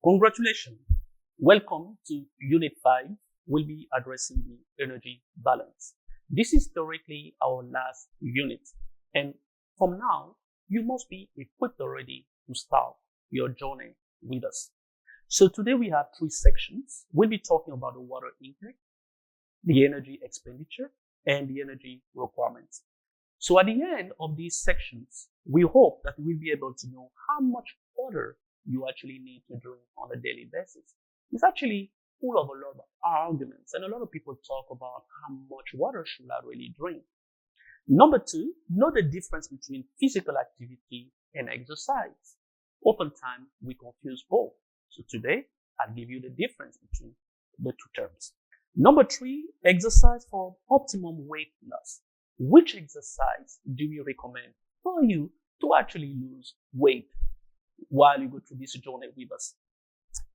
Congratulations. Welcome to Unit 5. We'll be addressing the energy balance. This is theoretically our last unit. And from now, you must be equipped already to start your journey with us. So today we have three sections. We'll be talking about the water intake, the energy expenditure, and the energy requirements. So at the end of these sections, we hope that we'll be able to know how much water you actually need to drink on a daily basis. It's actually full of a lot of arguments, and a lot of people talk about how much water should I really drink. Number two, know the difference between physical activity and exercise. Oftentimes, we confuse both. So today, I'll give you the difference between the two terms. Number three, exercise for optimum weight loss. Which exercise do you recommend for you to actually lose weight while you go through this journey with us?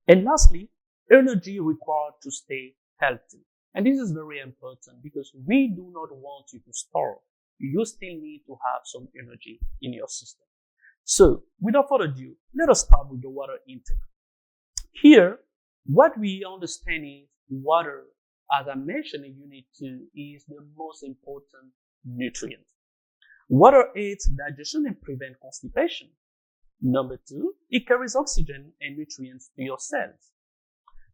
And lastly, energy required to stay healthy. And this is very important because we do not want you to starve. You still need to have some energy in your system. So, without further ado, let us start with the water intake. Here, what we understand is water, as I mentioned in Unit 2, is the most important nutrient. Water aids digestion and prevents constipation. Number two, it carries oxygen and nutrients to your cells.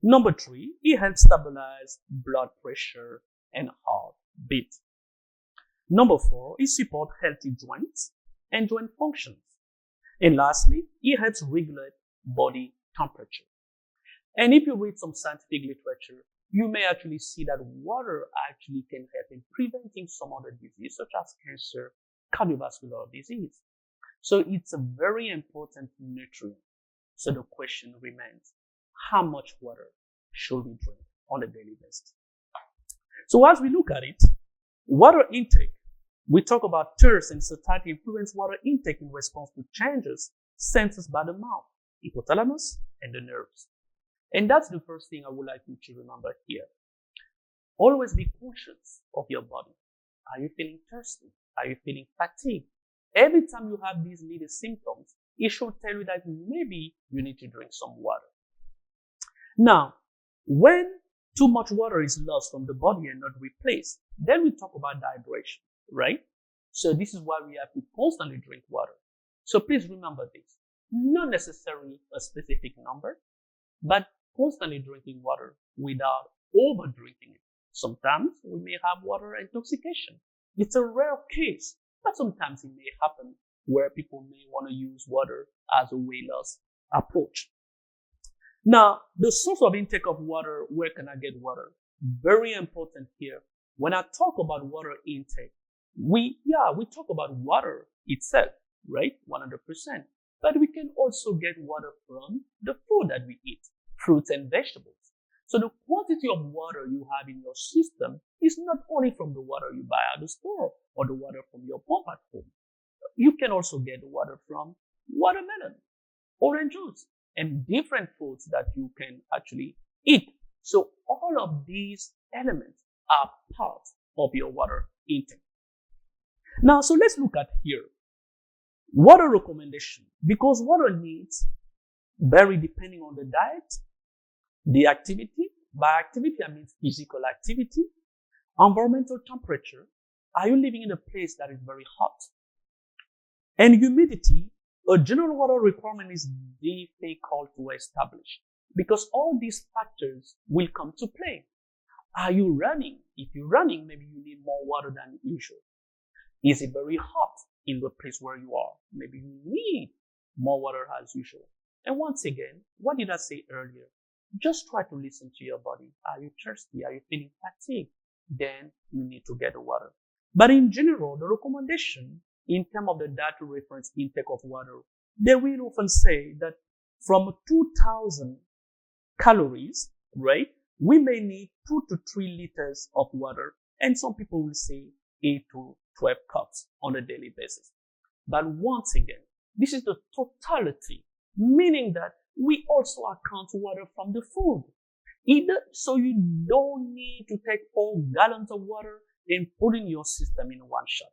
Number three, it helps stabilize blood pressure and heartbeat. Number four, it supports healthy joints and joint functions. And lastly, it helps regulate body temperature. And if you read some scientific literature, you may actually see that water actually can help in preventing some other diseases such as cancer, cardiovascular disease. So it's a very important nutrient. So the question remains, how much water should we drink on a daily basis? So as we look at it, water intake, we talk about thirst and satiety influence water intake in response to changes sensed by the mouth, hypothalamus, and the nerves. And that's the first thing I would like you to remember here. Always be conscious of your body. Are you feeling thirsty? Are you feeling fatigued? Every time you have these little symptoms, it should tell you that maybe you need to drink some water. Now, when too much water is lost from the body and not replaced, then we talk about dehydration, right? So this is why we have to constantly drink water. So please remember this. Not necessarily a specific number, but constantly drinking water without over drinking it. Sometimes we may have water intoxication. It's a rare case, but sometimes it may happen where people may want to use water as a weight loss approach. Now, the source of intake of water, where can I get water? Very important here. When I talk about water intake, we talk about water itself, right? 100%. But we can also get water from the food that we eat, fruits and vegetables. So the quantity of water you have in your system is not only from the water you buy at the store or the water from your pump at home. You can also get water from watermelon, orange juice, and different foods that you can actually eat. So all of these elements are part of your water intake. Now, so let's look at here. Water recommendation, because water needs vary depending on the diet, the activity. By activity, I mean physical activity, environmental temperature. Are you living in a place that is very hot? And humidity, a general water requirement is difficult to establish because all these factors will come to play. Are you running? If you're running, maybe you need more water than usual. Is it very hot in the place where you are? Maybe you need more water as usual. And once again, what did I say earlier? Just try to listen to your body. Are you thirsty? Are you feeling fatigued? Then you need to get the water. But in general, the recommendation in terms of the dietary reference intake of water, they will often say that from 2,000 calories, right, we may need 2 to 3 liters of water. And some people will say 8 to 12 cups on a daily basis. But once again, this is the totality, meaning that we also account water from the food. So you don't need to take 4 gallons of water and put in your system in one shot.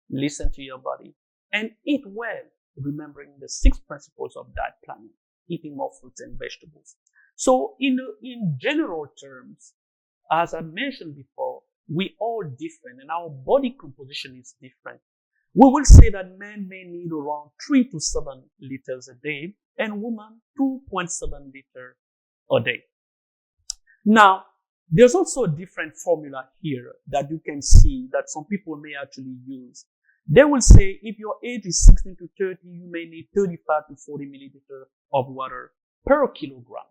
Listen to your body and eat well, remembering the 6 principles of diet planning. eating more fruits and vegetables. So in general terms, as I mentioned before, we all different and our body composition is different. We will say that men may need around 3 to 7 liters a day and women 2.7 liters a day. Now, there's also a different formula here that you can see that some people may actually use. They will say if your age is 16 to 30, you may need 35 to 40 milliliters of water per kilogram.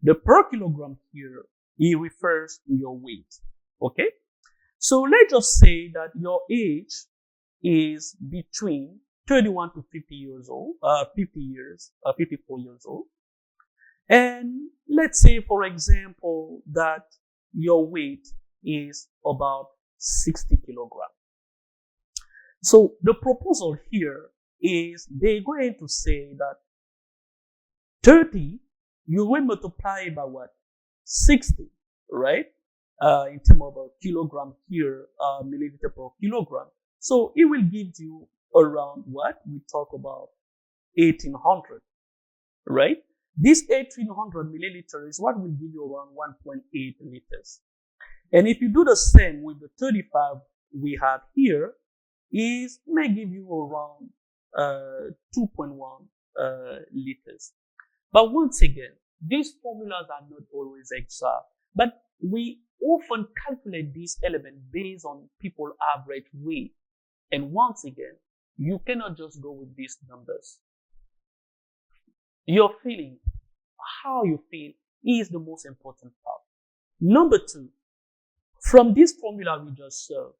The per kilogram here, it refers to your weight. Okay? So let's just say that your age is between 31 to 50 years old, 54 years old. And let's say, for example, that your weight is about 60 kilograms. So the proposal here is they're going to say that 30, you will multiply by what? 60, right? In terms of a kilogram here, milliliter per kilogram. So it will give you around what? We talk about 1800, right? This 1800 milliliter is what will give you around 1.8 liters. And if you do the same with the 35 we have here, is may give you around 2.1 liters. But once again, these formulas are not always exact, but we often calculate these elements based on people's average weight. And once again, you cannot just go with these numbers. Your feeling, how you feel, is the most important part. Number 2, from this formula we just saw,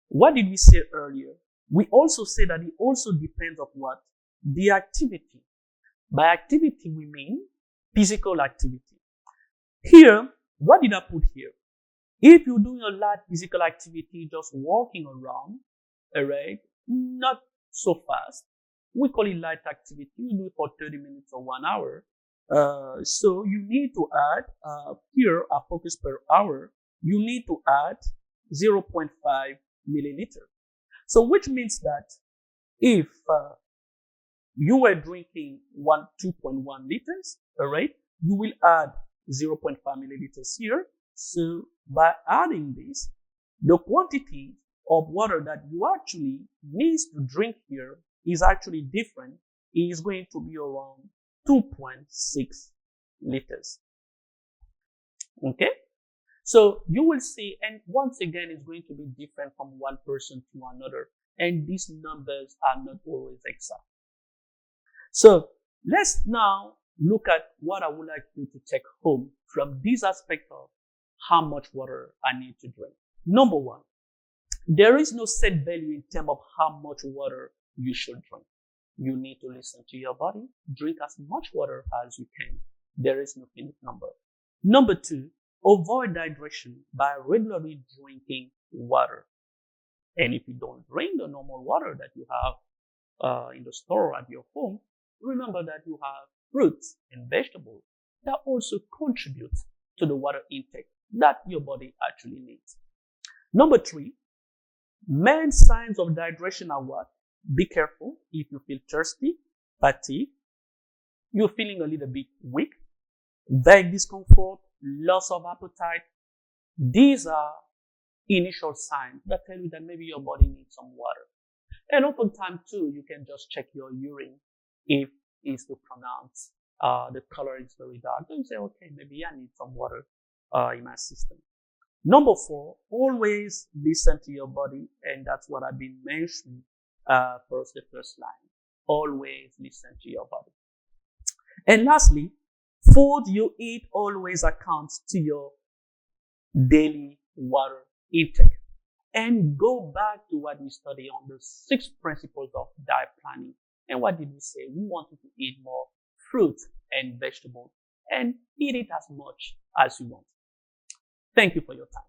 what did we say earlier? We also say that it also depends on what? The activity. By activity, we mean physical activity. Here, what did I put here? If you're doing a lot of physical activity, just walking around, alright, not so fast, we call it light activity. You do it for 30 minutes or 1 hour. So you need to add, here, a focus per hour, you need to add 0.5 milliliter. So which means that if you were drinking 2.1 liters, alright, you will add 0.5 milliliters here. So by adding this, the quantity of water that you actually need to drink here is actually different. It is going to be around 2.6 liters. Okay? So you will see, and once again, it's going to be different from one person to another. And these numbers are not always exact. So let's now look at what I would like you to take home from this aspect of how much water I need to drink. Number 1, there is no set value in terms of how much water you should drink. You need to listen to your body. Drink as much water as you can. There is no finite number. Number 2, avoid dehydration by regularly drinking water. And if you don't drink the normal water that you have in the store at your home, remember that you have fruits and vegetables that also contribute to the water intake that your body actually needs. Number 3, main signs of dehydration are what? Be careful if you feel thirsty, fatigue, you're feeling a little bit weak, vague discomfort, loss of appetite. These are initial signs that tell you that maybe your body needs some water. And oftentimes too, you can just check your urine if it's too pronounced. The color is very dark. Then you say, okay, maybe I need some water in my system. Number 4, always listen to your body, and that's what I've been mentioning first, the first line. Always listen to your body. And lastly, food you eat always accounts to your daily water intake. And go back to what we studied on the 6 principles of diet planning. And what did we say? We wanted to eat more fruit and vegetables and eat it as much as you want. Thank you for your time.